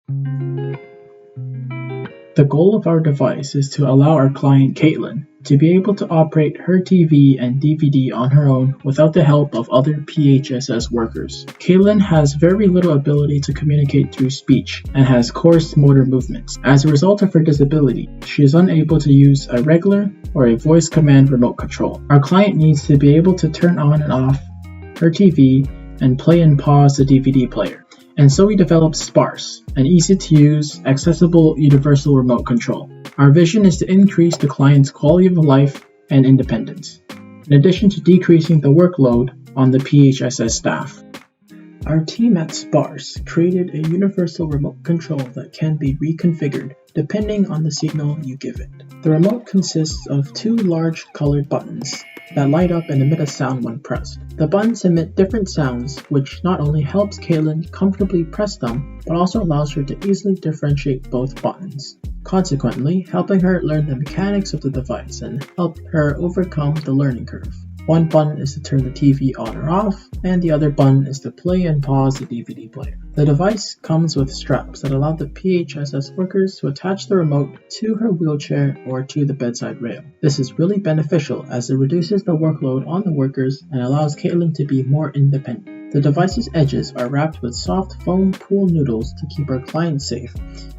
The goal of our device is to allow our client Caitlin to be able to operate her TV and DVD on her own without the help of other PHSS workers. Caitlin has very little ability to communicate through speech and has coarse motor movements. As a result of her disability, she is unable to use a regular or a voice command remote control. Our client needs to be able to turn on and off her TV and play and pause the DVD player. And so we developed Sparse, an easy-to-use, accessible universal remote control. Our vision is to increase the client's quality of life and independence, in addition to decreasing the workload on the PHSS staff. Our team at Sparse created a universal remote control that can be reconfigured depending on the signal you give it. The remote consists of two large colored buttons that light up and emit a sound when pressed. The buttons emit different sounds, which not only helps Caitlin comfortably press them, but also allows her to easily differentiate both buttons, consequently helping her learn the mechanics of the device and help her overcome the learning curve. One button is to turn the TV on or off, and the other button is to play and pause the DVD player. The device comes with straps that allow the PHSS workers to attach the remote to her wheelchair or to the bedside rail. This is really beneficial as it reduces the workload on the workers and allows Caitlin to be more independent. The device's edges are wrapped with soft foam pool noodles to keep our client safe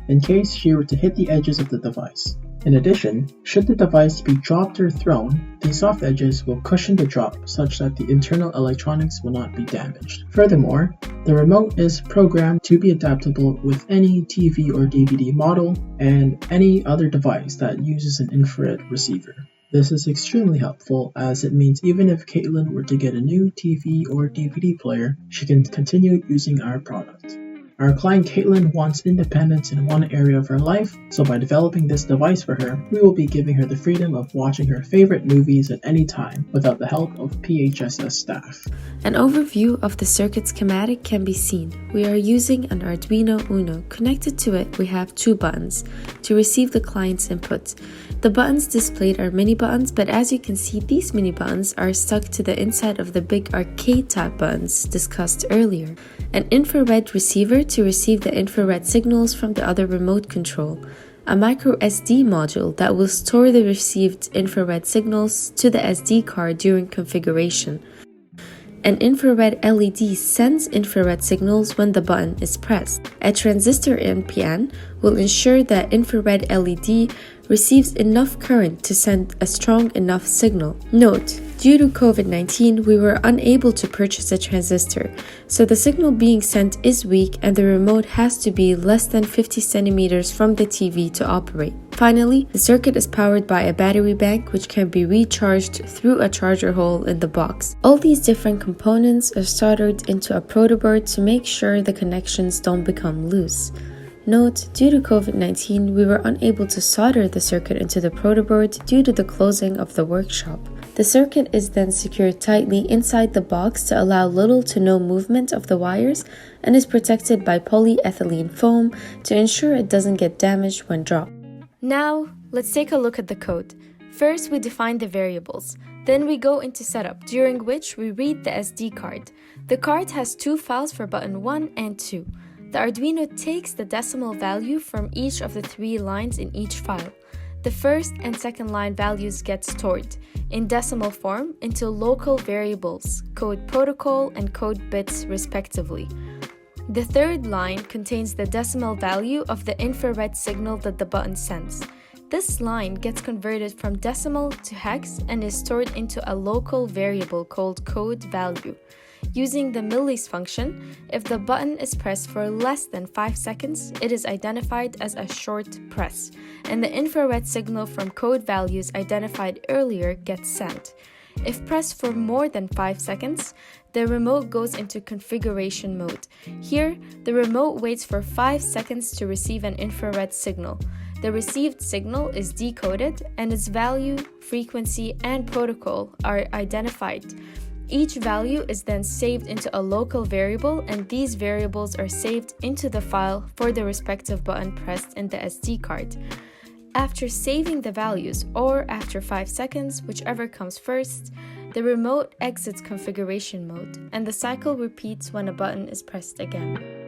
in case she were to hit the edges of the device. In addition, should the device be dropped or thrown, the soft edges will cushion the drop such that the internal electronics will not be damaged. Furthermore, the remote is programmed to be adaptable with any TV or DVD model and any other device that uses an infrared receiver. This is extremely helpful as it means even if Caitlin were to get a new TV or DVD player, she can continue using our product. Our client Caitlin wants independence in one area of her life, so by developing this device for her, we will be giving her the freedom of watching her favorite movies at any time without the help of PHSS staff. An overview of the circuit schematic can be seen. We are using an Arduino Uno. Connected to it, we have two buttons to receive the client's input. The buttons displayed are mini buttons, but as you can see, these mini buttons are stuck to the inside of the big arcade type buttons discussed earlier. An infrared receiver to receive the infrared signals from the other remote control. A micro SD module that will store the received infrared signals to the SD card during configuration. An infrared LED sends infrared signals when the button is pressed. A transistor NPN will ensure that infrared LED receives enough current to send a strong enough signal. Note, due to COVID-19, we were unable to purchase a transistor, so the signal being sent is weak and the remote has to be less than 50 centimeters from the TV to operate. Finally, the circuit is powered by a battery bank which can be recharged through a charger hole in the box. All these different components are soldered into a protoboard to make sure the connections don't become loose. Note, due to COVID-19, we were unable to solder the circuit into the protoboard due to the closing of the workshop. The circuit is then secured tightly inside the box to allow little to no movement of the wires and is protected by polyethylene foam to ensure it doesn't get damaged when dropped. Now, let's take a look at the code. First, we define the variables. Then we go into setup, during which we read the SD card. The card has two files for button 1 and 2. The Arduino takes the decimal value from each of the three lines in each file. The first and second line values get stored in decimal form into local variables, code protocol and code bits respectively. The third line contains the decimal value of the infrared signal that the button sends. This line gets converted from decimal to hex and is stored into a local variable called code value. Using the millis function, if the button is pressed for less than 5 seconds, it is identified as a short press, and the infrared signal from code values identified earlier gets sent. If pressed for more than 5 seconds, the remote goes into configuration mode. Here, the remote waits for 5 seconds to receive an infrared signal. The received signal is decoded, and its value, frequency, and protocol are identified. Each value is then saved into a local variable, and these variables are saved into the file for the respective button pressed in the SD card. After saving the values, or after 5 seconds, whichever comes first, the remote exits configuration mode, and the cycle repeats when a button is pressed again.